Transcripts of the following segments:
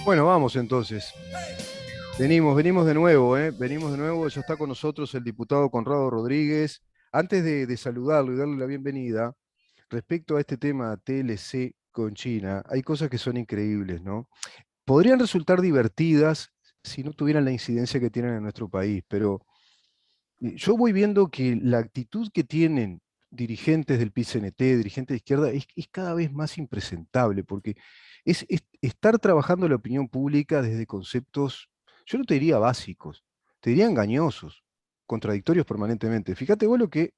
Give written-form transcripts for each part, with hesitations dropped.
Bueno, vamos entonces. Venimos de nuevo, ¿eh? Venimos de nuevo. Ya está con nosotros el diputado Conrado Rodríguez. Antes de saludarlo y darle la bienvenida, respecto a este tema TLC con China, hay cosas que son increíbles, ¿no? Podrían resultar divertidas si no tuvieran la incidencia que tienen en nuestro país, pero yo voy viendo que la actitud que tienen dirigentes del PCNT, dirigentes de izquierda, es cada vez más impresentable, porque es estar trabajando la opinión pública desde conceptos, yo no te diría básicos, te diría engañosos, contradictorios permanentemente. Fíjate vos lo que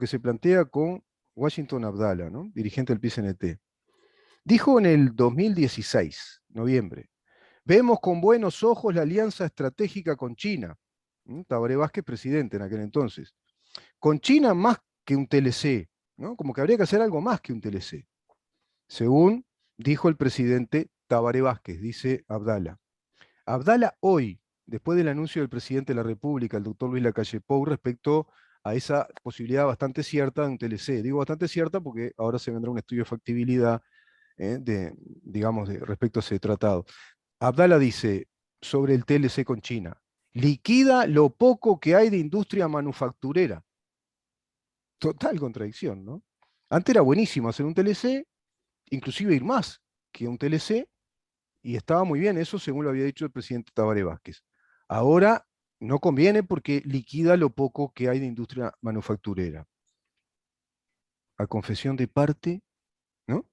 se plantea con Washington Abdallah, ¿no? Dirigente del PCNT. Dijo en el 2016, noviembre, vemos con buenos ojos la alianza estratégica con China. Tabaré Vázquez, presidente en aquel entonces. Con China más que un TLC, ¿no? Como que habría que hacer algo más que un TLC, según dijo el presidente Tabaré Vázquez, dice Abdala. Abdala hoy, después del anuncio del presidente de la República, el doctor Luis Lacalle Pou, respecto a esa posibilidad bastante cierta de un TLC. Digo bastante cierta porque ahora se vendrá un estudio de factibilidad digamos, respecto a ese tratado. Abdala dice sobre el TLC con China, liquida lo poco que hay de industria manufacturera. Total contradicción, ¿no? Antes era buenísimo hacer un TLC, inclusive ir más que un TLC, y estaba muy bien eso según lo había dicho el presidente Tabaré Vázquez. Ahora no conviene porque liquida lo poco que hay de industria manufacturera. A confesión de parte, ¿no?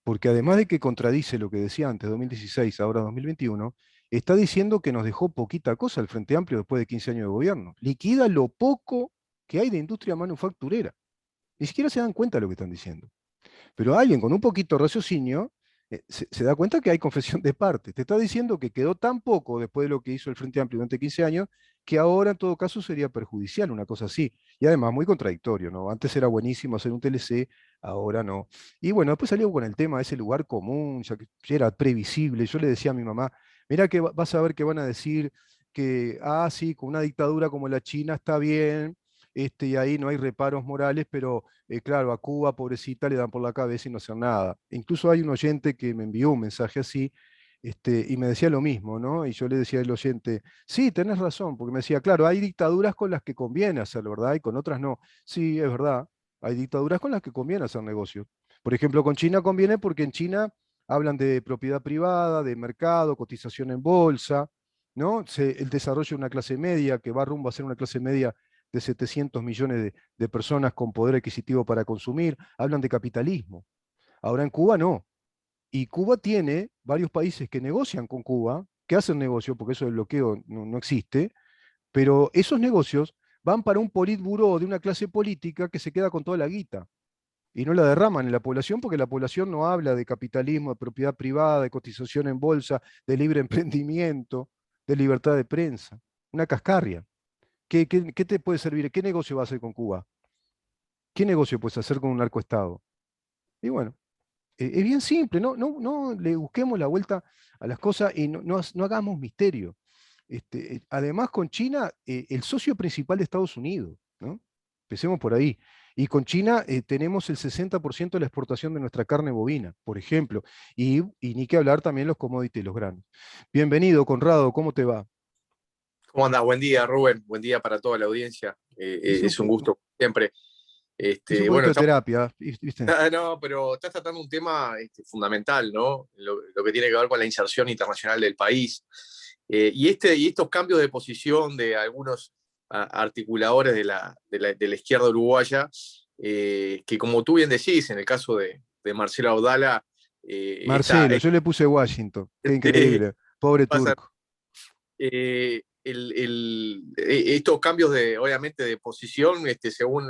Porque además de que contradice lo que decía antes, 2016, ahora 2021, está diciendo que nos dejó poquita cosa el Frente Amplio después de 15 años de gobierno. Liquida lo poco que hay de industria manufacturera. Ni siquiera se dan cuenta de lo que están diciendo. Pero alguien con un poquito de raciocinio se da cuenta que hay confesión de parte. Te está diciendo que quedó tan poco después de lo que hizo el Frente Amplio durante 15 años que ahora en todo caso sería perjudicial, una cosa así. Y además muy contradictorio, ¿no? Antes era buenísimo hacer un TLC, ahora no. Y bueno, después salió con el tema de ese lugar común, ya que ya era previsible. Yo le decía a mi mamá, mira que vas a ver que van a decir que, sí, con una dictadura como la China está bien, y ahí no hay reparos morales, pero claro, a Cuba, pobrecita, le dan por la cabeza y no hacen nada. Incluso hay un oyente que me envió un mensaje así, y me decía lo mismo, ¿no? Y yo le decía al oyente, sí, tenés razón, porque me decía, claro, hay dictaduras con las que conviene hacerlo, ¿verdad? Y con otras no. Sí, es verdad, hay dictaduras con las que conviene hacer negocio. Por ejemplo, con China conviene porque en China hablan de propiedad privada, de mercado, cotización en bolsa, ¿no? El desarrollo de una clase media que va rumbo a ser una clase media de 700 millones de personas con poder adquisitivo para consumir, hablan de capitalismo. Ahora en Cuba no. Y Cuba tiene varios países que negocian con Cuba, que hacen negocio, porque eso del bloqueo no existe, pero esos negocios van para un politburó de una clase política que se queda con toda la guita y no la derraman en la población porque la población no habla de capitalismo, de propiedad privada, de cotización en bolsa, de libre emprendimiento, de libertad de prensa. Una cascarria. ¿Qué te puede servir? ¿Qué negocio va a hacer con Cuba? ¿Qué negocio puedes hacer con un narcoestado? Y bueno, es bien simple, no le busquemos la vuelta a las cosas y no hagamos misterio. Además, con China, el socio principal de Estados Unidos, ¿no? Empecemos por ahí. Y con China tenemos el 60% de la exportación de nuestra carne bovina, por ejemplo. Y ni que hablar también los commodities, los granos. Bienvenido, Conrado, ¿cómo te va? ¿Cómo anda? Buen día, Rubén. Buen día para toda la audiencia. Hice un, Es un gusto siempre. hice un Bueno, poquito de terapia, ¿viste? no, pero estás tratando un tema fundamental, ¿no? Lo que tiene que ver con la inserción internacional del país. Y estos cambios de posición de algunos articuladores de la izquierda uruguaya, que como tú bien decís, en el caso de Marcelo Audala, esta, Marcelo, yo le puse Washington, qué este, increíble, pobre pasa turco. estos cambios obviamente de posición según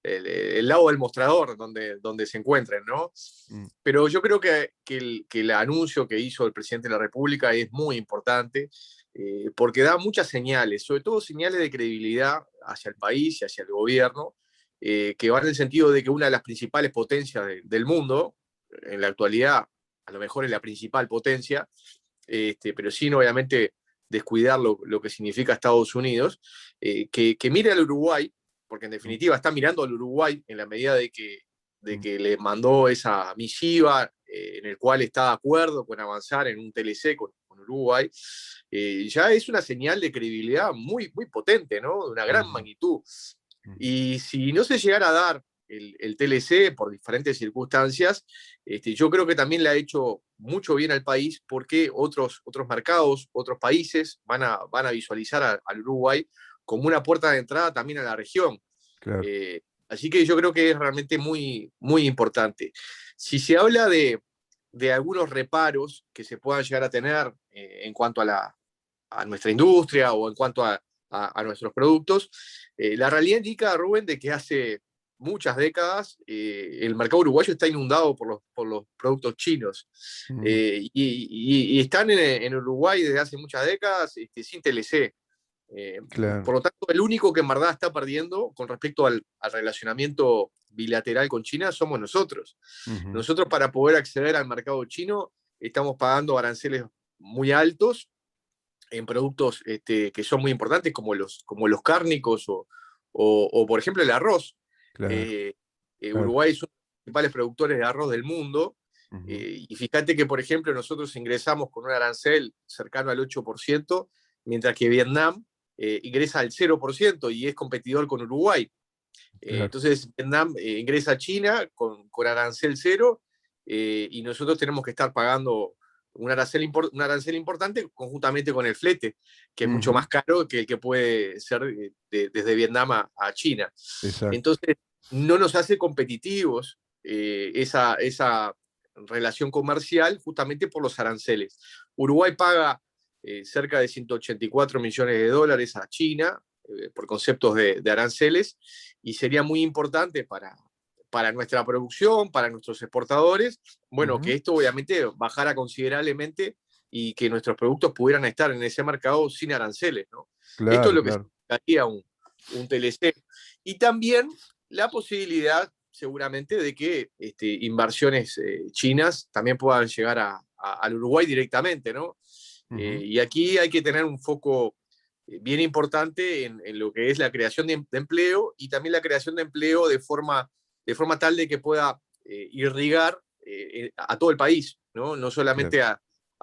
el lado del mostrador donde se encuentren, ¿no? Mm. Pero yo creo que el anuncio que hizo el presidente de la República es muy importante porque da muchas señales, sobre todo señales de credibilidad hacia el país y hacia el gobierno, que van en el sentido de que una de las principales potencias del mundo, en la actualidad a lo mejor es la principal potencia, pero sin obviamente descuidar lo que significa Estados Unidos, que mire al Uruguay, porque en definitiva está mirando al Uruguay en la medida de que le mandó esa misiva en el cual está de acuerdo con avanzar en un TLC con Uruguay, ya es una señal de credibilidad muy, muy potente, ¿no? De una gran magnitud. Y si no se llegara a dar el TLC por diferentes circunstancias, yo creo que también le ha hecho mucho bien al país porque otros mercados, otros países van a visualizar al Uruguay como una puerta de entrada también a la región. Claro. Así que yo creo que es realmente muy, muy importante. Si se habla de algunos reparos que se puedan llegar a tener en cuanto a nuestra industria o en cuanto a nuestros productos, la realidad indica, Rubén, de que hace muchas décadas el mercado uruguayo está inundado por los productos chinos. Y están en Uruguay desde hace muchas décadas sin TLC. Claro. Por lo tanto, el único que en verdad está perdiendo con respecto al relacionamiento bilateral con China somos nosotros. Nosotros, para poder acceder al mercado chino, estamos pagando aranceles muy altos en productos que son muy importantes, como los cárnicos o, por ejemplo, el arroz. Claro. Claro. Uruguay es uno de los principales productores de arroz del mundo. Y fíjate que, por ejemplo, nosotros ingresamos con un arancel cercano al 8%, mientras que Vietnam ingresa al 0% y es competidor con Uruguay. Claro. Entonces, Vietnam ingresa a China con arancel cero, y nosotros tenemos que estar pagando un arancel importante conjuntamente con el flete, que es mucho más caro que el que puede ser desde Vietnam a China. Exacto. Entonces, no nos hace competitivos esa relación comercial justamente por los aranceles. Uruguay paga cerca de 184 millones de dólares a China por conceptos de aranceles, y sería muy importante para nuestra producción, para nuestros exportadores, bueno, que esto obviamente bajara considerablemente y que nuestros productos pudieran estar en ese mercado sin aranceles, ¿no? Esto es Claro, lo que claro. significaría un TLC. Y también la posibilidad, seguramente, de que inversiones chinas también puedan llegar al Uruguay directamente, ¿no? Y aquí hay que tener un foco bien importante en lo que es la creación de empleo, y también la creación de empleo de forma tal de que pueda irrigar a todo el país, ¿no? No Claro. solamente a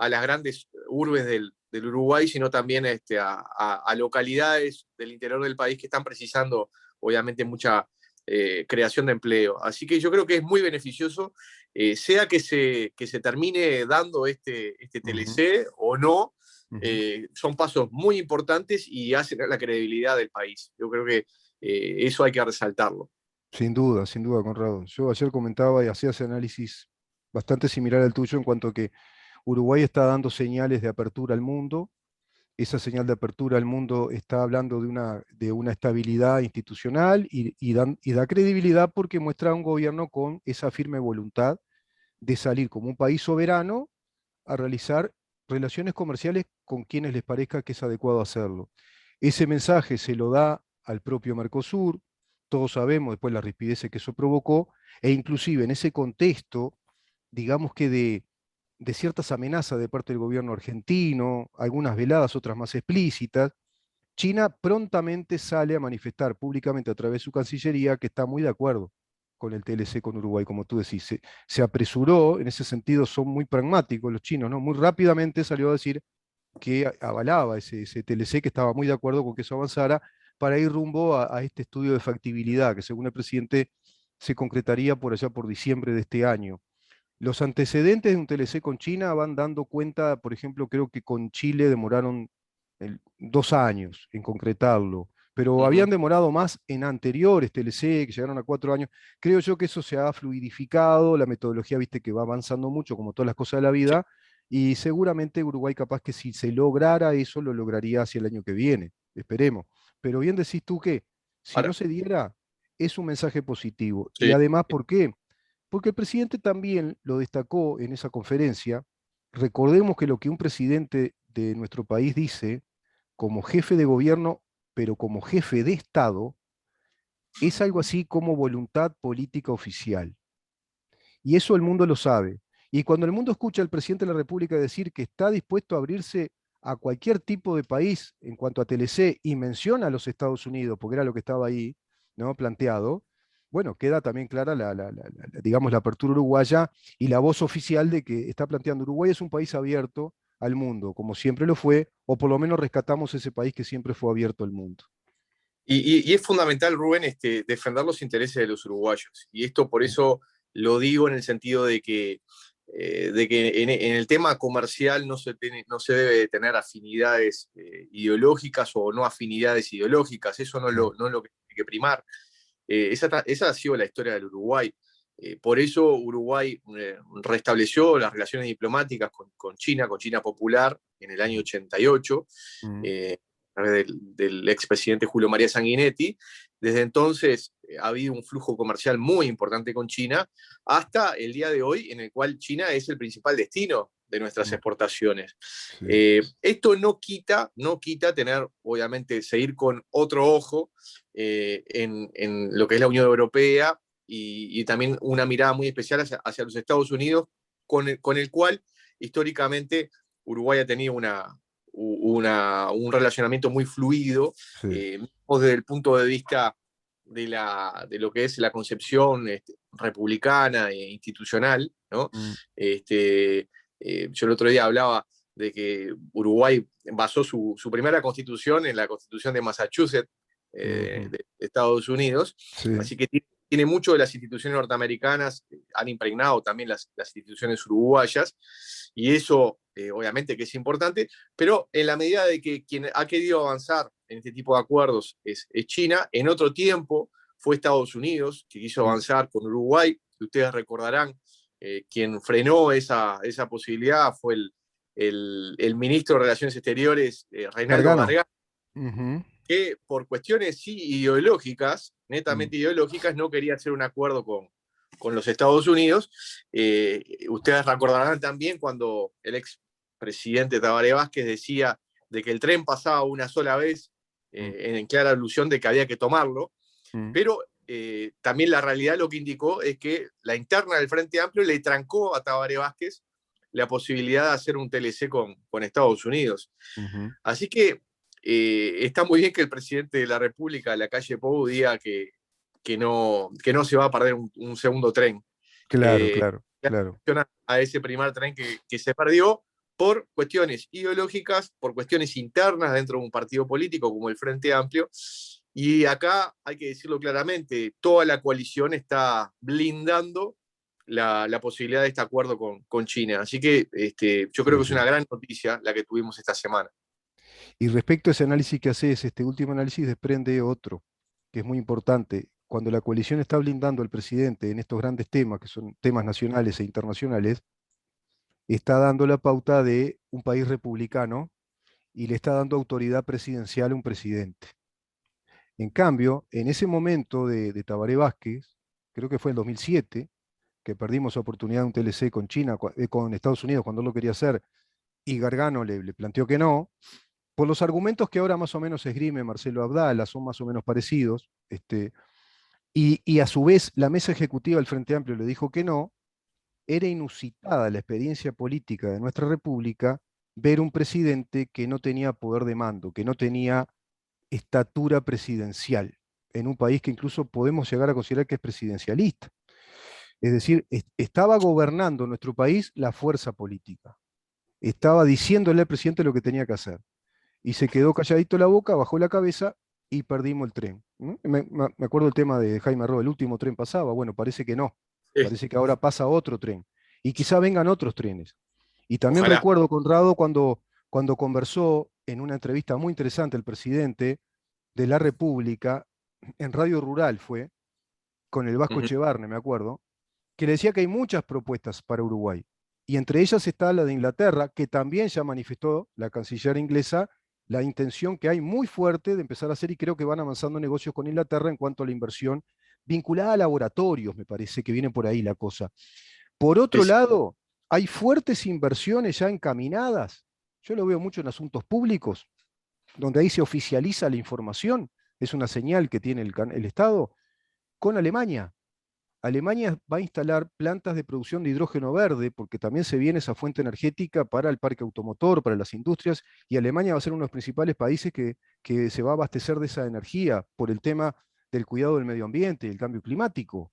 las grandes urbes del Uruguay, sino también a localidades del interior del país que están precisando, obviamente, mucha creación de empleo. Así que yo creo que es muy beneficioso, sea que se termine dando este TLC o no. Son pasos muy importantes y hacen a la credibilidad del país. Yo creo que eso hay que resaltarlo. Sin duda, Conrado. Yo ayer comentaba y hacía ese análisis bastante similar al tuyo en cuanto a que Uruguay está dando señales de apertura al mundo. Esa señal de apertura al mundo está hablando de una estabilidad institucional y da credibilidad porque muestra a un gobierno con esa firme voluntad de salir como un país soberano a realizar relaciones comerciales con quienes les parezca que es adecuado hacerlo. Ese mensaje se lo da al propio Mercosur, todos sabemos después la rispideces que eso provocó, e inclusive en ese contexto, digamos que de ciertas amenazas de parte del gobierno argentino, algunas veladas, otras más explícitas, China prontamente sale a manifestar públicamente a través de su Cancillería que está muy de acuerdo con el TLC con Uruguay, como tú decís. Se apresuró, en ese sentido son muy pragmáticos los chinos, ¿no? Muy rápidamente salió a decir que avalaba ese TLC, que estaba muy de acuerdo con que eso avanzara, para ir rumbo a este estudio de factibilidad, que según el presidente se concretaría por allá por diciembre de este año. Los antecedentes de un TLC con China van dando cuenta, por ejemplo, creo que con Chile demoraron 2 años en concretarlo, pero habían demorado más en anteriores TLC, que llegaron a 4 años. Creo yo que eso se ha fluidificado, la metodología, viste, que va avanzando mucho, como todas las cosas de la Sí, vida, y seguramente Uruguay capaz que si se lograra eso, lo lograría hacia el año que viene, esperemos. Pero bien decís tú que si no ahora, se diera, es un mensaje positivo. Y sí, además, ¿por qué? Porque el presidente también lo destacó en esa conferencia. Recordemos que lo que un presidente de nuestro país dice como jefe de gobierno, pero como jefe de Estado, es algo así como voluntad política oficial. Y eso el mundo lo sabe. Y cuando el mundo escucha al presidente de la República decir que está dispuesto a abrirse a cualquier tipo de país en cuanto a TLC y menciona a los Estados Unidos, porque era lo que estaba ahí, ¿no? Planteado, bueno, queda también clara digamos, la apertura uruguaya y la voz oficial de que está planteando Uruguay es un país abierto al mundo, como siempre lo fue, o por lo menos rescatamos ese país que siempre fue abierto al mundo. Y es fundamental, Rubén, defender los intereses de los uruguayos. Y esto por eso lo digo en el sentido de que en el tema comercial no se debe tener afinidades ideológicas o no afinidades ideológicas. Eso no es lo que tiene que primar. Esa ha sido la historia del Uruguay. Por eso Uruguay restableció las relaciones diplomáticas con China Popular, en el año 88, a través del expresidente Julio María Sanguinetti. Desde entonces ha habido un flujo comercial muy importante con China, hasta el día de hoy, en el cual China es el principal destino de nuestras exportaciones. Sí. Esto no quita tener, obviamente, seguir con otro ojo en lo que es la Unión Europea y también una mirada muy especial hacia los Estados Unidos, con el cual históricamente Uruguay ha tenido un relacionamiento muy fluido, Sí. desde el punto de vista de lo que es la concepción republicana e institucional, ¿no? Mm. Yo el otro día hablaba de que Uruguay basó su primera constitución en la constitución de Massachusetts, de Estados Unidos, Sí. así que tiene mucho de las instituciones norteamericanas, han impregnado también las instituciones uruguayas, y eso obviamente que es importante, pero en la medida de que quien ha querido avanzar en este tipo de acuerdos es China. En otro tiempo fue Estados Unidos, que quiso avanzar con Uruguay, que ustedes recordarán, quien frenó esa posibilidad fue el ministro de Relaciones Exteriores, Reinaldo Gargano. Gargano, Ujú. que por cuestiones sí ideológicas, Mm. netamente ideológicas, no quería hacer un acuerdo con los Estados Unidos. Ustedes recordarán también cuando el expresidente Tabaré Vázquez decía de que el tren pasaba una sola vez, Mm. en clara alusión de que había que tomarlo, Mm. pero también la realidad lo que indicó es que la interna del Frente Amplio le trancó a Tabaré Vázquez la posibilidad de hacer un TLC con Estados Unidos. Ujú. Así que está muy bien que el presidente de la República, Lacalle Pou, diga que no se va a perder un segundo tren. Claro, Eh, claro, claro. a ese primer tren que se perdió por cuestiones ideológicas, por cuestiones internas dentro de un partido político como el Frente Amplio. Y acá hay que decirlo claramente, toda la coalición está blindando la posibilidad de este acuerdo con China. Así que yo creo Sí, que es sí. una gran noticia la que tuvimos esta semana. Y respecto a ese análisis que haces, este último análisis desprende otro, que es muy importante. Cuando la coalición está blindando al presidente en estos grandes temas, que son temas nacionales e internacionales, está dando la pauta de un país republicano y le está dando autoridad presidencial a un presidente. En cambio, en ese momento de Tabaré Vázquez, creo que fue en 2007, que perdimos la oportunidad de un TLC con China, con Estados Unidos cuando él lo quería hacer, y Gargano le planteó que no, por los argumentos que ahora más o menos esgrime Marcelo Abdala, son más o menos parecidos, y a su vez la mesa ejecutiva del Frente Amplio le dijo que no, era inusitada la experiencia política de nuestra República ver un presidente que no tenía poder de mando, que no tenía estatura presidencial, en un país que incluso podemos llegar a considerar que es presidencialista. Es decir, estaba gobernando nuestro país la fuerza política, estaba diciéndole al presidente lo que tenía que hacer y se quedó calladito la boca, bajó la cabeza y perdimos el tren. ¿No? Me acuerdo el tema de Jaime Roa, el último tren pasaba, bueno, parece que no, parece que ahora pasa otro tren y quizá vengan otros trenes. Y también Ojalá. recuerdo, Conrado, cuando conversó en una entrevista muy interesante el presidente de la República, en Radio Rural fue, con el Vasco Uh -huh. Echevarne, me acuerdo, que le decía que hay muchas propuestas para Uruguay. Y entre ellas está la de Inglaterra, que también ya manifestó la canciller inglesa la intención que hay muy fuerte de empezar a hacer, y creo que van avanzando negocios con Inglaterra en cuanto a la inversión vinculada a laboratorios, me parece que viene por ahí la cosa. Por otro Es, lado, hay fuertes inversiones ya encaminadas. Yo lo veo mucho en asuntos públicos, donde ahí se oficializa la información, es una señal que tiene el Estado, con Alemania. Alemania va a instalar plantas de producción de hidrógeno verde, porque también se viene esa fuente energética para el parque automotor, para las industrias, y Alemania va a ser uno de los principales países que se va a abastecer de esa energía por el tema del cuidado del medio ambiente y el cambio climático.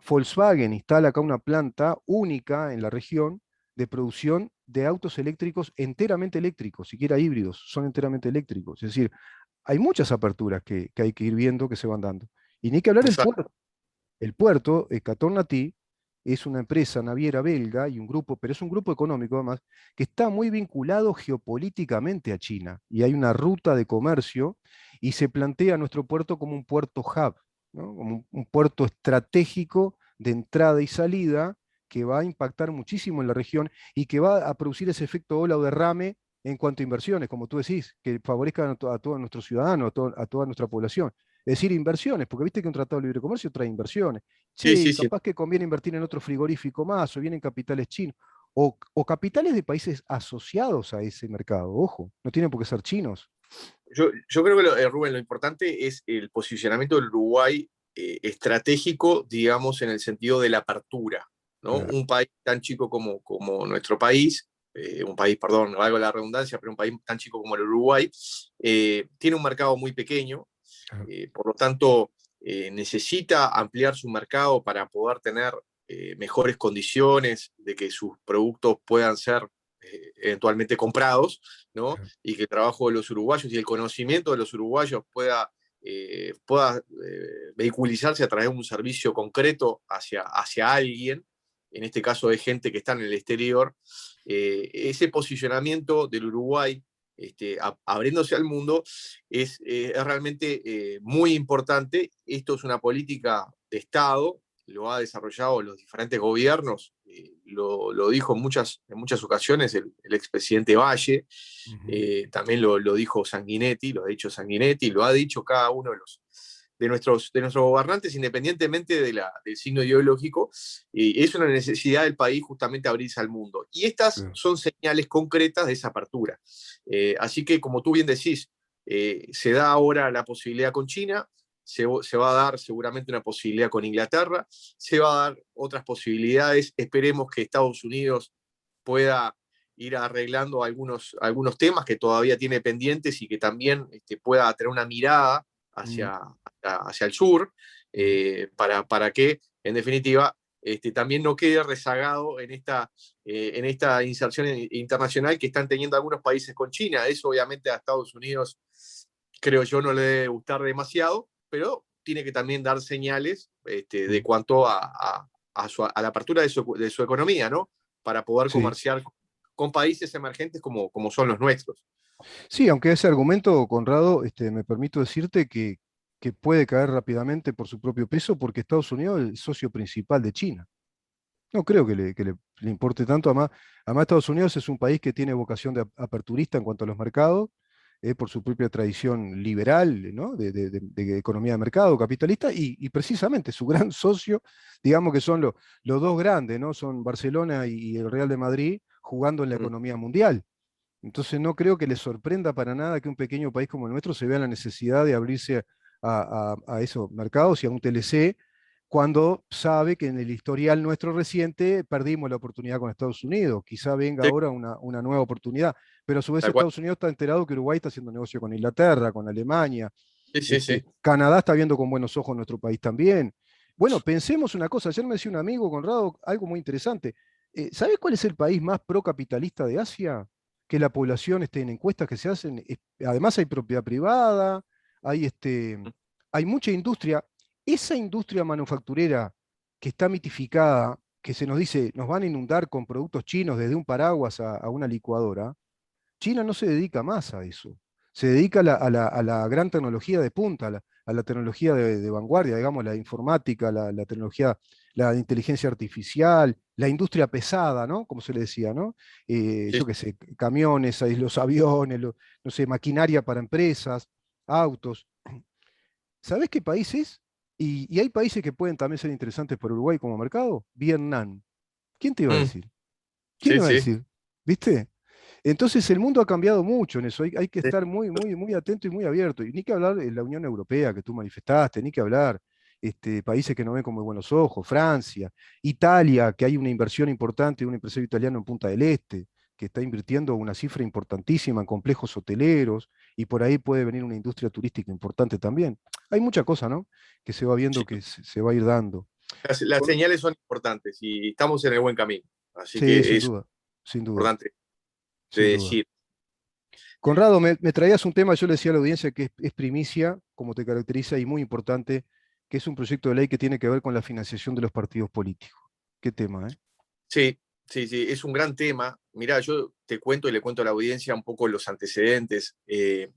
Volkswagen instala acá una planta única en la región de producción de autos eléctricos enteramente eléctricos, siquiera híbridos, son enteramente eléctricos. Es decir, hay muchas aperturas que hay que ir viendo que se van dando. Y ni que hablar el Exacto. puerto. El puerto, Caton Nati, es una empresa naviera belga y un grupo, pero es un grupo económico además, que está muy vinculado geopolíticamente a China. Y hay una ruta de comercio y se plantea nuestro puerto como un puerto hub, ¿no? Como un puerto estratégico de entrada y salida que va a impactar muchísimo en la región y que va a producir ese efecto ola o derrame en cuanto a inversiones, como tú decís, que favorezcan a todos nuestros ciudadanos, a toda nuestra población. Es decir, inversiones, porque viste que un tratado de libre comercio trae inversiones. Sí, Che, sí, y sí. capaz que conviene invertir en otro frigorífico más, o vienen capitales chinos, o capitales de países asociados a ese mercado, ojo, no tienen por qué ser chinos. Yo creo que, Rubén, lo importante es el posicionamiento del Uruguay estratégico, digamos, en el sentido de la apertura, ¿no? Claro, Un país tan chico como nuestro país, un país, perdón, valgo la redundancia, pero un país tan chico como el Uruguay, tiene un mercado muy pequeño, claro, por lo tanto, necesita ampliar su mercado para poder tener mejores condiciones de que sus productos puedan ser eventualmente comprados, ¿no? claro. Y que el trabajo de los uruguayos y el conocimiento de los uruguayos pueda vehiculizarse a través de un servicio concreto hacia alguien, en este caso de gente que está en el exterior. Ese posicionamiento del Uruguay abriéndose al mundo es realmente muy importante. Esto es una política de Estado, lo ha desarrollado los diferentes gobiernos, lo dijo en muchas ocasiones el expresidente Valle, Ujú. también lo dijo Sanguinetti, lo ha dicho Sanguinetti, lo ha dicho cada uno de nuestros gobernantes, independientemente del signo ideológico, es una necesidad del país justamente abrirse al mundo. Y estas Claro. son señales concretas de esa apertura. Así que, como tú bien decís, se da ahora la posibilidad con China, se va a dar seguramente una posibilidad con Inglaterra, se va a dar otras posibilidades. Esperemos que Estados Unidos pueda ir arreglando algunos temas que todavía tiene pendientes y que también pueda tener una mirada Mm, hacia el sur, mm. para que, en definitiva, también no quede rezagado en esta inserción internacional que están teniendo algunos países con China. Eso obviamente a Estados Unidos, creo yo, no le debe gustar demasiado, pero tiene que también dar señales de Mm. cuanto a la apertura de su economía, ¿no? Para poder Sí. comerciar con países emergentes como son los nuestros. Sí, aunque ese argumento, Conrado, me permito decirte que puede caer rápidamente por su propio peso porque Estados Unidos es el socio principal de China. No creo que le importe tanto. Además, Estados Unidos es un país que tiene vocación de aperturista en cuanto a los mercados, por su propia tradición liberal, ¿no? De economía de mercado, capitalista, y precisamente su gran socio, digamos que son los dos grandes, ¿no? Son Barcelona y el Real de Madrid jugando en la Mm. economía mundial. Entonces no creo que les sorprenda para nada que un pequeño país como el nuestro se vea la necesidad de abrirse a esos mercados y a un TLC cuando sabe que en el historial nuestro reciente perdimos la oportunidad con Estados Unidos. Quizá venga Sí, ahora una nueva oportunidad, pero a su vez tal cual. Estados Unidos está enterado que Uruguay está haciendo negocio con Inglaterra, con Alemania. Sí, sí, sí. Canadá está viendo con buenos ojos nuestro país también. Bueno, pensemos una cosa, ayer me decía un amigo, Conrado, algo muy interesante. ¿Sabes cuál es el país más procapitalista de Asia? Que la población en encuestas que se hacen, además hay propiedad privada, hay, hay mucha industria. Esa industria manufacturera que está mitificada, que se nos dice, nos van a inundar con productos chinos desde un paraguas a una licuadora, China no se dedica más a eso. Se dedica a la gran tecnología de punta, a la tecnología de vanguardia, digamos, la informática, la tecnología, la inteligencia artificial, la industria pesada, ¿no? Como se le decía, ¿no? Sí, Yo qué sé, camiones, ahí los aviones, no sé, maquinaria para empresas, autos. ¿Sabés qué país es? Y hay países que pueden también ser interesantes para Uruguay como mercado. Vietnam. ¿Quién te iba a mm, decir? ¿Quién sí, iba a sí, decir? ¿Viste? Entonces el mundo ha cambiado mucho en eso, hay que sí. estar muy, muy, muy atento y muy abierto. Y ni que hablar de la Unión Europea que tú manifestaste, ni que hablar países que no ven con muy buenos ojos, Francia, Italia, que hay una inversión importante de un empresario italiano en Punta del Este, que está invirtiendo una cifra importantísima en complejos hoteleros, y por ahí puede venir una industria turística importante también. hay mucha cosa, ¿no? Que se va viendo Sí, que se va a ir dando. las Con- señales son importantes y estamos en el buen camino. Así sí, que sin es duda, sin duda, importante de sin duda. decir. Conrado, me traías un tema, yo le decía a la audiencia que es primicia, como te caracteriza, y muy importante, que es un proyecto de ley que tiene que ver con la financiación de los partidos políticos. ¿Qué tema, eh? Sí, sí, sí, es un gran tema. Mirá, yo te cuento y le cuento a la audiencia un poco los antecedentes.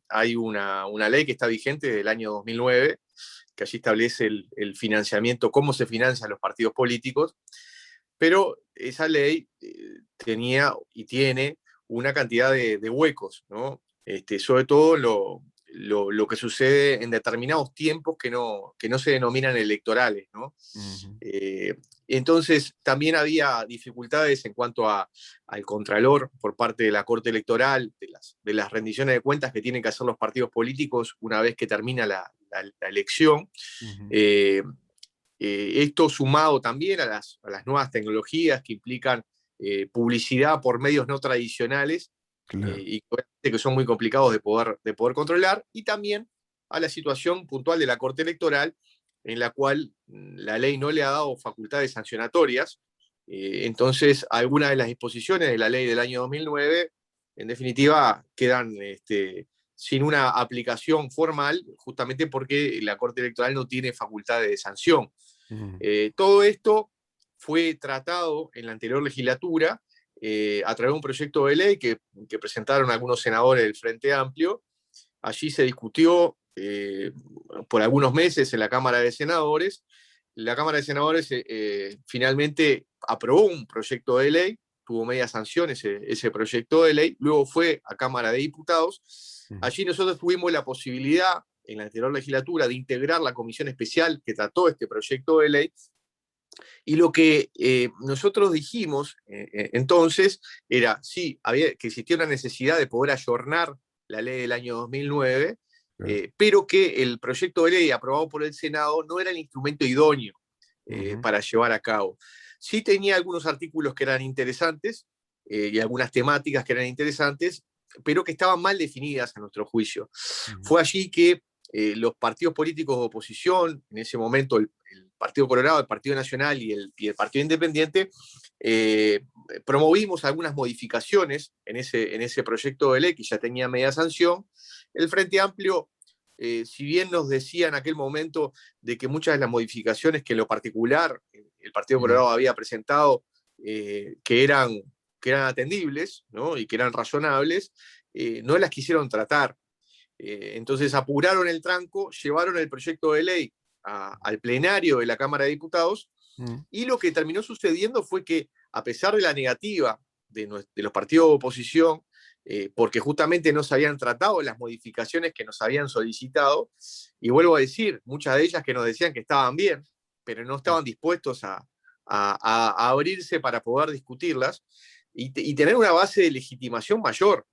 Hay una ley que está vigente del año 2009, que allí establece el financiamiento, cómo se financian los partidos políticos, pero esa ley tenía y tiene una cantidad de huecos, ¿no? Sobre todo lo que sucede en determinados tiempos que no se denominan electorales, ¿no? Ujú. Eh, entonces, también había dificultades en cuanto al contralor por parte de la Corte Electoral, de las rendiciones de cuentas que tienen que hacer los partidos políticos una vez que termina la elección. Ujú. Eh, Esto sumado también a las nuevas tecnologías que implican publicidad por medios no tradicionales Claro. y que son muy complicados de poder controlar, y también a la situación puntual de la Corte Electoral, en la cual la ley no le ha dado facultades sancionatorias. Entonces, algunas de las disposiciones de la ley del año 2009, en definitiva, quedan sin una aplicación formal, justamente porque la Corte Electoral no tiene facultades de sanción. Ujú. Todo esto fue tratado en la anterior legislatura a través de un proyecto de ley que presentaron algunos senadores del Frente Amplio. Allí se discutió por algunos meses en la Cámara de Senadores. La Cámara de Senadores finalmente aprobó un proyecto de ley, tuvo media sanción ese proyecto de ley, luego fue a Cámara de Diputados. Ujú. Allí nosotros tuvimos la posibilidad en la anterior legislatura de integrar la comisión especial que trató este proyecto de ley, y lo que nosotros dijimos entonces era, sí, que existía una necesidad de poder ayornar la ley del año 2009, Claro. pero que el proyecto de ley aprobado por el Senado no era el instrumento idóneo Ujú. para llevar a cabo. Sí tenía algunos artículos que eran interesantes y algunas temáticas que eran interesantes, pero que estaban mal definidas a nuestro juicio. Ujú. Fue allí que los partidos políticos de oposición, en ese momento el Partido Colorado, el Partido Nacional y el Partido Independiente, eh, promovimos algunas modificaciones en ese proyecto de ley que ya tenía media sanción. El Frente Amplio, si bien nos decía en aquel momento de que muchas de las modificaciones que en lo particular el Partido Ujú. Colorado había presentado, eh, que, eran, que eran atendibles, ¿no? Y que eran razonables, no las quisieron tratar. Entonces apuraron el tranco, llevaron el proyecto de ley al plenario de la Cámara de Diputados, Ujú. y lo que terminó sucediendo fue que, a pesar de la negativa de los partidos de oposición, porque justamente no se habían tratado las modificaciones que nos habían solicitado, y vuelvo a decir, muchas de ellas que nos decían que estaban bien, pero no estaban dispuestos a abrirse para poder discutirlas y tener una base de legitimación mayor,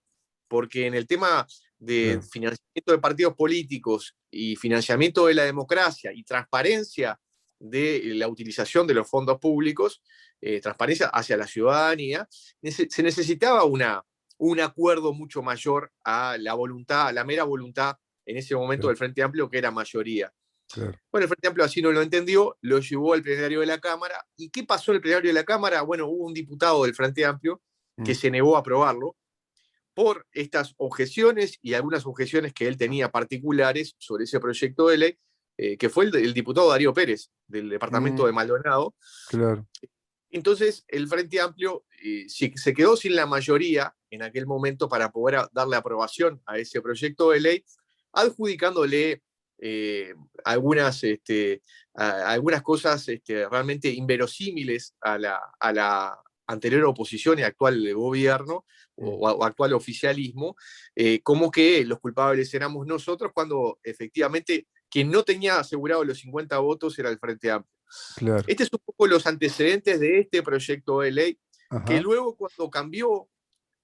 porque en el tema de Claro. financiamiento de partidos políticos y financiamiento de la democracia y transparencia de la utilización de los fondos públicos, transparencia hacia la ciudadanía, se necesitaba un acuerdo mucho mayor a la voluntad, a la mera voluntad en ese momento Claro. del Frente Amplio, que era mayoría. Claro. Bueno, el Frente Amplio así no lo entendió, lo llevó al plenario de la Cámara. ¿Y qué pasó en el plenario de la Cámara? Bueno, hubo un diputado del Frente Amplio que Ujú. se negó a aprobarlo por estas objeciones y algunas objeciones que él tenía particulares sobre ese proyecto de ley, que fue el diputado Darío Pérez, del departamento Mm. de Maldonado. Claro. Entonces, el Frente Amplio se quedó sin la mayoría en aquel momento para poder darle aprobación a ese proyecto de ley, adjudicándole eh, algunas, algunas cosas realmente inverosímiles a la anterior oposición y actual gobierno Mm. o actual oficialismo, como que los culpables éramos nosotros, cuando efectivamente quien no tenía asegurado los 50 votos era el Frente Amplio. Claro. Este es un poco los antecedentes de este proyecto de ley, que Ajá. luego, cuando cambió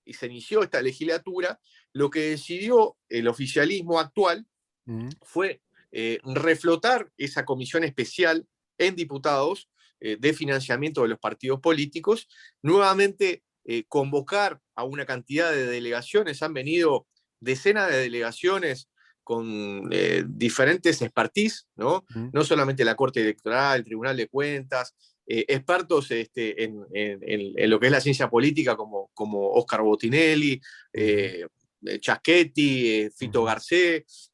y se inició esta legislatura, lo que decidió el oficialismo actual Ujú. fue reflotar esa comisión especial en diputados de financiamiento de los partidos políticos, nuevamente convocar a una cantidad de delegaciones. Han venido decenas de delegaciones diferentes expertise, ¿no? Ujú, No solamente la Corte Electoral, el Tribunal de Cuentas, expertos en lo que es la ciencia política, como Oscar Botinelli, ujú, Chaschetti, Fito ujú, Garcés,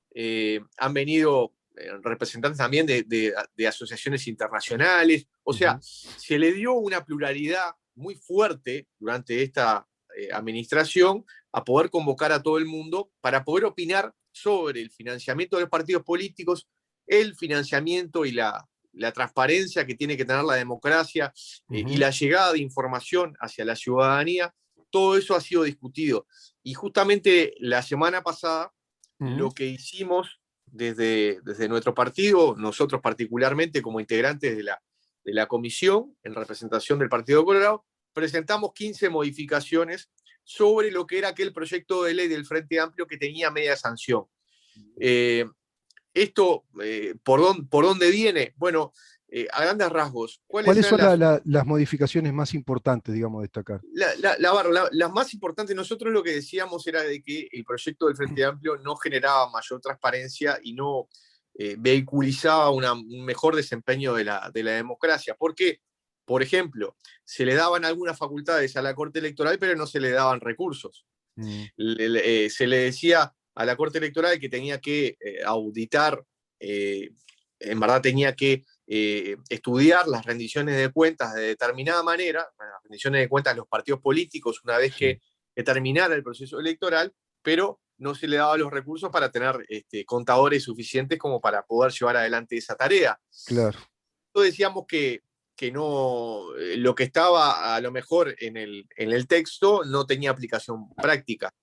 han venido representantes también de asociaciones internacionales. O sea, ujú, se le dio una pluralidad muy fuerte durante esta administración a poder convocar a todo el mundo para poder opinar sobre el financiamiento de los partidos políticos, el financiamiento y la transparencia que tiene que tener la democracia y ujú, la llegada de información hacia la ciudadanía. Todo eso ha sido discutido. Y justamente la semana pasada, ujú. lo que hicimos desde nuestro partido, nosotros particularmente como integrantes de la comisión en representación del Partido Colorado, presentamos 15 modificaciones sobre lo que era aquel proyecto de ley del Frente Amplio que tenía media sanción. Eh, esto, ¿por dónde viene? Bueno, a grandes rasgos, ¿cuáles ¿Cuáles eran son las modificaciones más importantes, digamos, a destacar? las más importantes? Nosotros lo que decíamos era de que el proyecto del Frente Amplio no generaba mayor transparencia y no vehiculizaba un mejor desempeño de la democracia. ¿Por qué? Por ejemplo, se le daban algunas facultades a la Corte Electoral, pero no se le daban recursos. Mm, Se le decía a la Corte Electoral que tenía que auditar, eh, en verdad tenía que estudiar las rendiciones de cuentas de determinada manera, las rendiciones de cuentas de los partidos políticos una vez sí, que terminara el proceso electoral, pero no se le daba los recursos para tener contadores suficientes como para poder llevar adelante esa tarea. claro. Nosotros decíamos que no, lo que estaba a lo mejor en el texto no tenía aplicación práctica.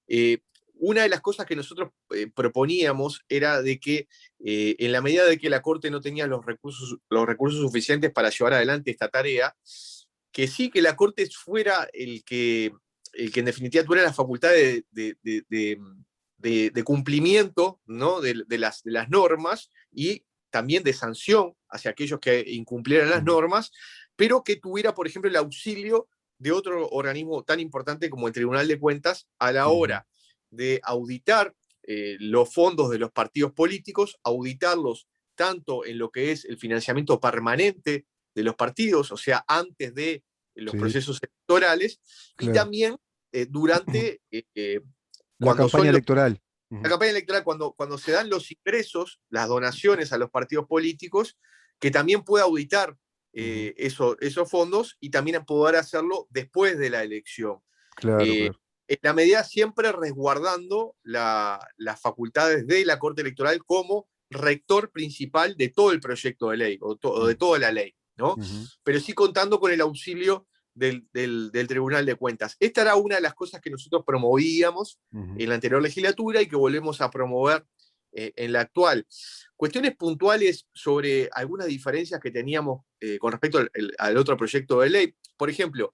Eh, una de las cosas que nosotros proponíamos era de que en la medida de que la Corte no tenía los recursos suficientes para llevar adelante esta tarea, que sí que la Corte fuera el que en definitiva tuviera la facultad de cumplimiento, ¿no? de las normas y también de sanción hacia aquellos que incumplieran las Ujú, normas, pero que tuviera, por ejemplo, el auxilio de otro organismo tan importante como el Tribunal de Cuentas a la ujú, hora de auditar los fondos de los partidos políticos, auditarlos tanto en lo que es el financiamiento permanente de los partidos, o sea, antes de los sí, procesos electorales, y claro. también durante, La cuando campaña son electoral. la Ujú, campaña electoral, cuando se dan los ingresos, las donaciones a los partidos políticos, que también pueda auditar ujú, esos fondos y también poder hacerlo después de la elección. claro, Eh, claro. en la medida siempre resguardando las facultades de la Corte Electoral como rector principal de todo el proyecto de ley o de Mm, toda la ley, ¿no? ujú, Pero sí contando con el auxilio del Tribunal de Cuentas. Esta era una de las cosas que nosotros promovíamos ujú, en la anterior legislatura y que volvemos a promover en la actual. Cuestiones puntuales sobre algunas diferencias que teníamos con respecto al otro proyecto de ley. Por ejemplo,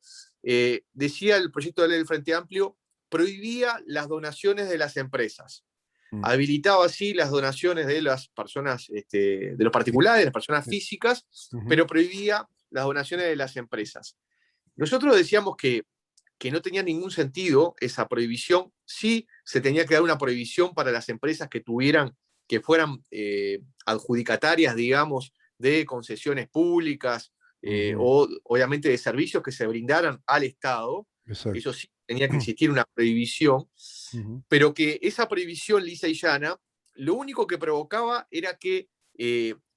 decía el proyecto de ley del Frente Amplio, prohibía las donaciones de las empresas. mm. Habilitaba así las donaciones de las personas, de los Eh, particulares, de las personas eh, físicas, ujú, pero prohibía las donaciones de las empresas. Nosotros decíamos que no tenía ningún sentido esa prohibición. Sí se tenía que dar una prohibición para las empresas que fueran adjudicatarias, digamos, de concesiones públicas ujú, o obviamente de servicios que se brindaran al Estado. exacto. Eso sí tenía que existir una prohibición, Ujú, pero que esa prohibición lisa y llana, lo único que provocaba era que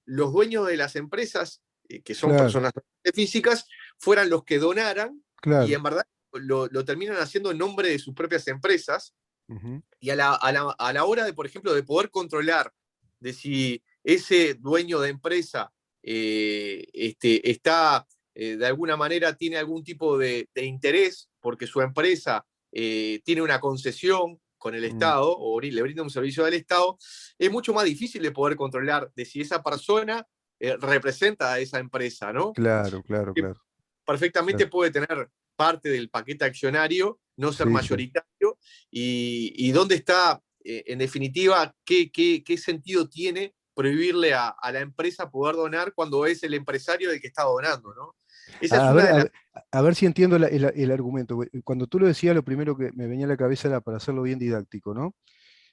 los dueños de las empresas, que son claro, personas físicas, fueran los que donaran y claro. en verdad lo terminan haciendo en nombre de sus propias empresas Ujú, y a la hora de, por ejemplo, de poder controlar de si ese dueño de empresa está, de alguna manera, tiene algún tipo de interés porque su empresa tiene una concesión con el mm, Estado o le brinda un servicio al Estado, es mucho más difícil de poder controlar de si esa persona representa a esa empresa, ¿no? claro, claro, Que claro, perfectamente claro. puede tener parte del paquete accionario, no ser Sí, sí. mayoritario, y dónde está, en definitiva, qué sentido tiene prohibirle a la empresa poder donar cuando es el empresario el que está donando, ¿no? Esa es A una ver, de las... a ver si entiendo el argumento. Cuando tú lo decías, lo primero que me venía a la cabeza era para hacerlo bien didáctico, ¿no?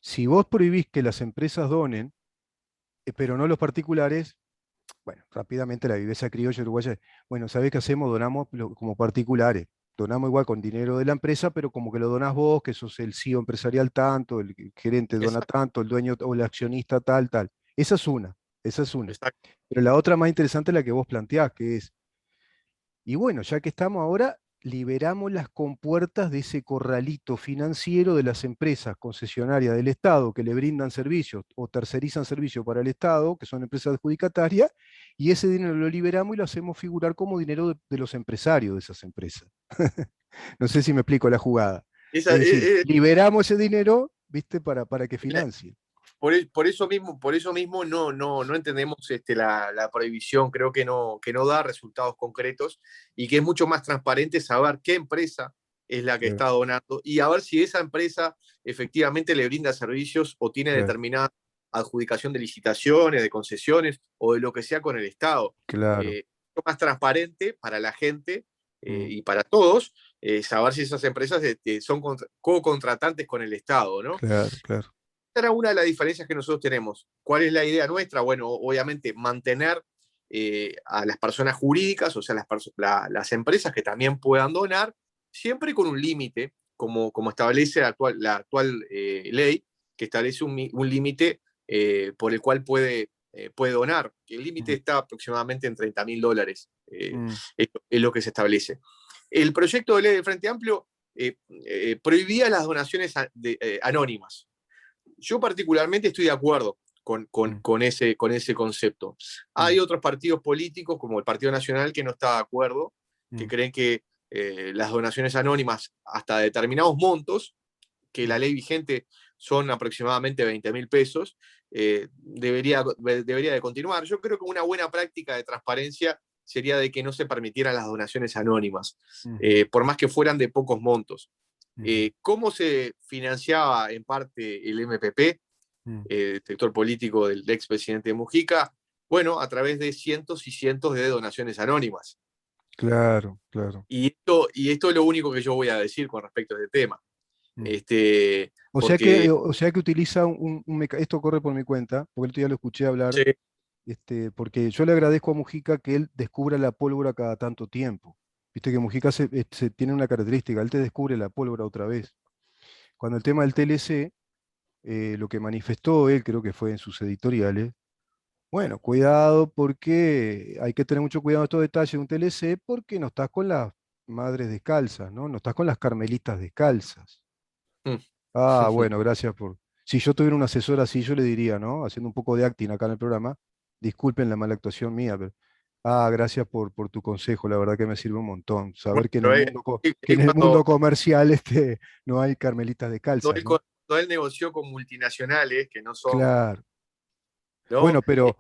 Si vos prohibís que las empresas donen, pero no los particulares, bueno, rápidamente la viveza criolla uruguaya, bueno, ¿sabés qué hacemos? Donamos como particulares. Donamos igual con dinero de la empresa, pero como que lo donás vos, que sos el CEO empresarial tanto, el gerente dona Exacto, tanto, el dueño o el accionista tal, tal. Esa es una, esa es una. exacto. Pero la otra más interesante es la que vos planteás, que es, y bueno, ya que estamos ahora, liberamos las compuertas de ese corralito financiero de las empresas concesionarias del Estado que le brindan servicios o tercerizan servicios para el Estado, que son empresas adjudicatarias, y ese dinero lo liberamos y lo hacemos figurar como dinero de los empresarios de esas empresas. No sé si me explico la jugada. Esa, Es decir, liberamos ese dinero, ¿viste? Para que mira, financie. por eso mismo no entendemos la prohibición, creo que no da resultados concretos y que es mucho más transparente saber qué empresa es la que Claro, está donando y a ver si esa empresa efectivamente le brinda servicios o tiene claro, determinada adjudicación de licitaciones, de concesiones o de lo que sea con el Estado. claro. Mucho más transparente para la gente Mm, y para todos saber si esas empresas son co-contratantes con el Estado, ¿no? claro, claro. Era una de las diferencias que nosotros tenemos. ¿Cuál es la idea nuestra? Bueno, obviamente mantener a las personas jurídicas, o sea, las empresas que también puedan donar, siempre con un límite, como establece la actual ley, que establece un límite por el cual puede donar. El límite Mm, está aproximadamente en $30.000, mm, es lo que se establece. El proyecto de ley del Frente Amplio prohibía las donaciones anónimas. Yo particularmente estoy de acuerdo mm, con ese concepto. mm, Hay otros partidos políticos, como el Partido Nacional, que no está de acuerdo, que mm, creen que las donaciones anónimas hasta determinados montos, que la mm. ley vigente son aproximadamente 20.000 pesos, debería de continuar. Yo creo que una buena práctica de transparencia sería de que no se permitieran las donaciones anónimas, Ujú, por más que fueran de pocos montos. ujú, ¿Cómo se financiaba en parte el MPP, mm. sector político del expresidente Mujica? Bueno, a través de cientos y cientos de donaciones anónimas. Claro, claro. Y esto es lo único que yo voy a decir con respecto a este tema. Mm. Este, porque O sea que utiliza esto corre por mi cuenta, porque el otro día lo escuché hablar, sí, porque yo le agradezco a Mujica que él descubra la pólvora cada tanto tiempo. Viste que Mujica tiene una característica, él te descubre la pólvora otra vez. Cuando el tema del TLC, lo que manifestó él, creo que fue en sus editoriales, bueno, cuidado porque hay que tener mucho cuidado en estos detalles de un TLC porque no estás con las madres descalzas, ¿no? No estás con las carmelitas descalzas. mm, Ah, bueno, gracias por... Si yo tuviera un asesor así, yo le diría, ¿no? Haciendo un poco de acting acá en el programa, disculpen la mala actuación mía, pero... Ah, gracias por tu consejo, la verdad que me sirve un montón. bueno, Saber que en el pero mundo, que es en el cuando, mundo comercial no hay carmelitas cuando descalzas, él, ¿no? cuando él negoció con multinacionales que no son, Claro. ¿no? Bueno, pero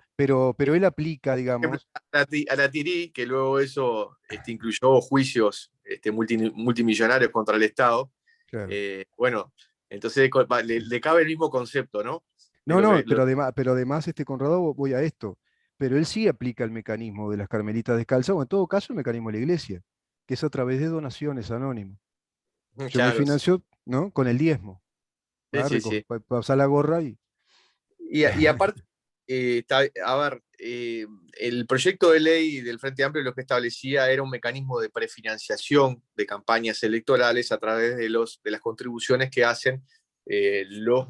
él aplica, Ejemplo, digamos, a la Tiri, que luego eso incluyó juicios multimillonarios contra el Estado. claro. Bueno, entonces le cabe el mismo concepto, ¿no? De No, lo no, que, lo- pero además, Conrado, voy a esto. Pero él sí aplica el mecanismo de las carmelitas descalzas, o en todo caso el mecanismo de la iglesia, que es a través de donaciones anónimas. Yo me Claro, sí, financio, ¿no? Con el diezmo. sí, ¿Va? sí, sí. Pasar la gorra y. Y aparte, a ver, el proyecto de ley del Frente Amplio lo que establecía era un mecanismo de prefinanciación de campañas electorales a través de las contribuciones que hacen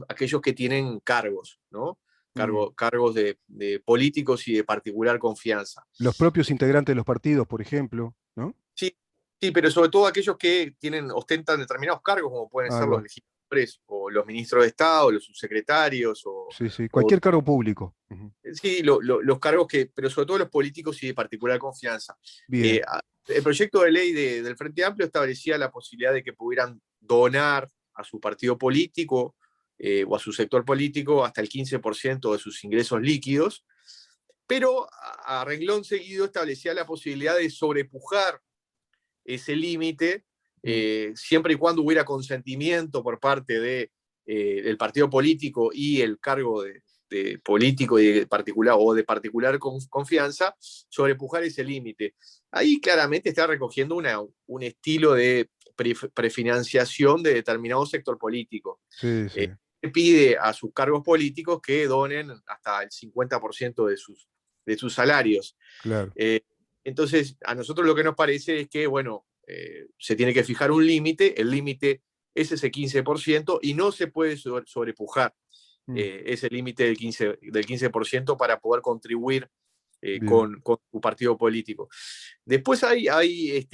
aquellos que tienen cargos, ¿no? Mm. Cargos de políticos y de particular confianza. Los propios integrantes de los partidos, por ejemplo, ¿no? Sí, sí, pero sobre todo aquellos que ostentan determinados cargos, como pueden Ahí ser los va. legisladores o los ministros de Estado, los subsecretarios Sí, sí. o Cualquier cargo público. Ujú. sí, los cargos pero sobre todo los políticos y de particular confianza. Bien. El proyecto de ley del Frente Amplio establecía la posibilidad de que pudieran donar a su partido político o a su sector político hasta el 15% de sus ingresos líquidos, pero a renglón seguido establecía la posibilidad de sobrepujar ese límite, Mm, siempre y cuando hubiera consentimiento por parte del partido político y el cargo de político y de particular o de particular confianza, sobrepujar ese límite. Ahí claramente está recogiendo un estilo de prefinanciación de determinado sector político. sí, sí. pide a sus cargos políticos que donen hasta el 50% de sus salarios. Claro. Entonces, a nosotros lo que nos parece es que, bueno, se tiene que fijar un límite, el límite es ese 15% y no se puede sobrepujar ese límite del 15% para poder contribuir con tu partido político. Después hay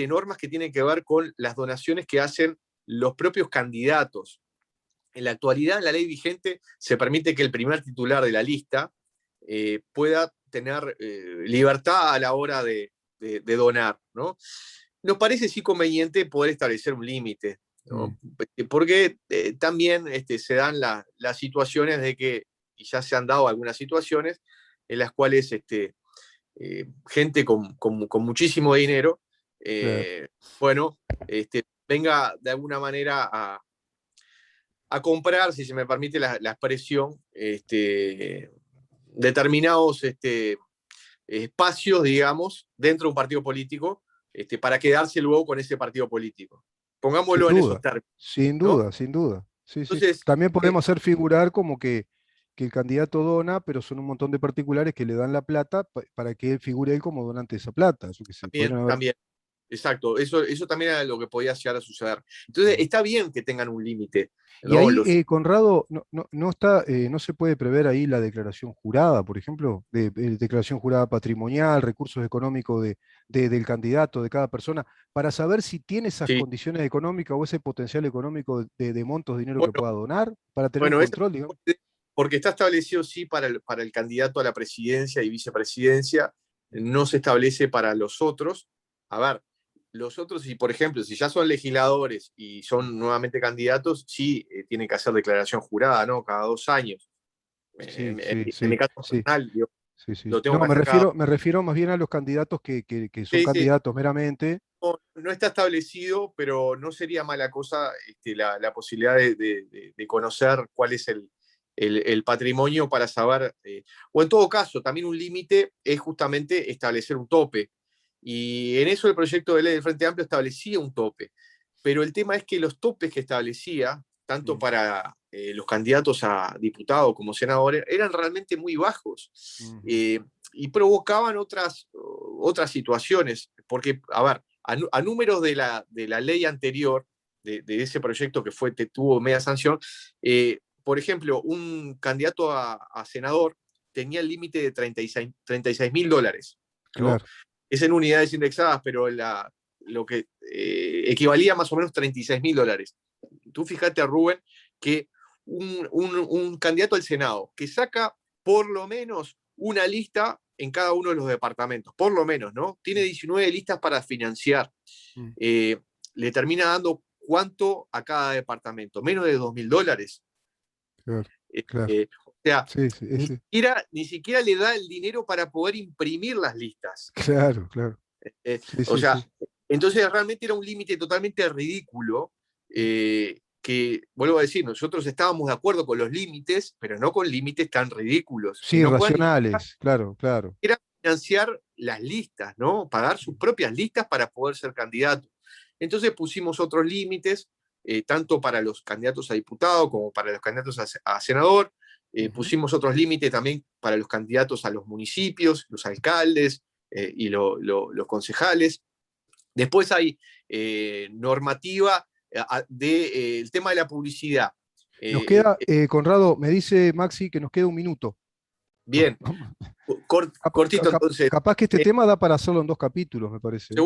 normas que tienen que ver con las donaciones que hacen los propios candidatos. En la actualidad, en la ley vigente, se permite que el primer titular de la lista pueda tener libertad a la hora de donar, ¿no? Nos parece sí conveniente poder establecer un límite, ¿no? Porque también se dan las situaciones de que, y ya se han dado algunas situaciones, en las cuales gente con muchísimo dinero, Claro. bueno, venga de alguna manera a comprar, si se me permite la expresión, determinados espacios, digamos, dentro de un partido político, para quedarse luego con ese partido político. Sin Pongámoslo en esos duda, términos, sin ¿no? duda, sin duda. Sí, sí. Entonces, También podemos hacer figurar como que el candidato dona, pero son un montón de particulares que le dan la plata para que él figure él como donante de esa plata. Eso que se podrían haber. también, exacto, eso también era lo que podía llegar a suceder. Entonces, está bien que tengan un límite, Y ¿no? ahí, Conrado, no está, no se puede prever ahí la declaración jurada, por ejemplo, de declaración jurada patrimonial, recursos económicos del candidato, de cada persona, para saber si tiene esas Sí. condiciones económicas o ese potencial económico de montos de dinero que Bueno, pueda donar, para tener un bueno, control, digamos. porque está establecido sí para el candidato a la presidencia y vicepresidencia, no se establece para los otros. A ver, los otros, si por ejemplo, si ya son legisladores y son nuevamente candidatos, sí tienen que hacer declaración jurada, ¿no? Cada 2 años. Sí, En, sí, en mi sí, caso sí, personal, yo sí, sí. lo tengo No, que hacer cada 2 me refiero más bien a los candidatos que son Sí, sí, candidatos meramente. no está establecido, pero no sería mala cosa la posibilidad de conocer cuál es el patrimonio para saber, o en todo caso, también un límite es justamente establecer un tope. Y en eso el proyecto de ley del Frente Amplio establecía un tope. Pero el tema es que los topes que establecía, tanto Mm, para los candidatos a diputados como senadores, eran realmente muy bajos. ujú. Eh, y provocaban otras situaciones, porque, a ver, a números de la ley anterior, de ese proyecto que tuvo media sanción, por ejemplo, un candidato a senador tenía el límite de $36.000, ¿no? Claro, Es en unidades indexadas, pero lo que equivalía a más o menos $36.000. Tú fíjate, Rubén, que un candidato al Senado que saca por lo menos una lista en cada uno de los departamentos, por lo menos, ¿no? Tiene 19 listas para financiar. mm, Eh, le termina dando cuánto a cada departamento, menos de $2.000. claro, claro. O sea, Sí, sí, ni siquiera le da el dinero para poder imprimir las listas. claro, claro. Sí, O sí, sea, sí. entonces realmente era un límite totalmente ridículo, que, vuelvo a decir, nosotros estábamos de acuerdo con los límites, pero no con límites tan ridículos, que Sí, no puedan ni siquiera racionales, claro, claro. financiar las listas, ¿no? Pagar sus propias listas para poder ser candidato. Entonces pusimos otros límites, tanto para los candidatos a diputado como para los candidatos a senador. Ujú. Pusimos otros límites también para los candidatos a los municipios, los alcaldes y los concejales. Después hay normativa del tema de la publicidad. Nos Eh, queda, Conrado, me dice Maxi que nos queda un minuto. Bien, cortito entonces. Capaz que este Eh, tema da para hacerlo en dos capítulos, me parece. Sí,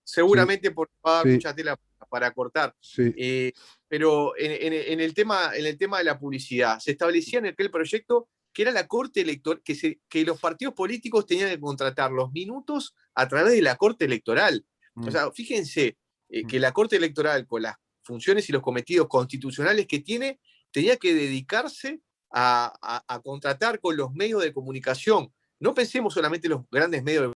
Seguramente porque va a dar sí, mucha tela para cortar. sí. Pero en el tema de la publicidad, se establecía en aquel proyecto que era la corte electoral, que los partidos políticos tenían que contratar los minutos a través de la corte electoral. O Mm, sea, fíjense mm. que la corte electoral, con las funciones y los cometidos constitucionales que tiene, tenía que dedicarse a contratar con los medios de comunicación. No pensemos solamente en los grandes medios de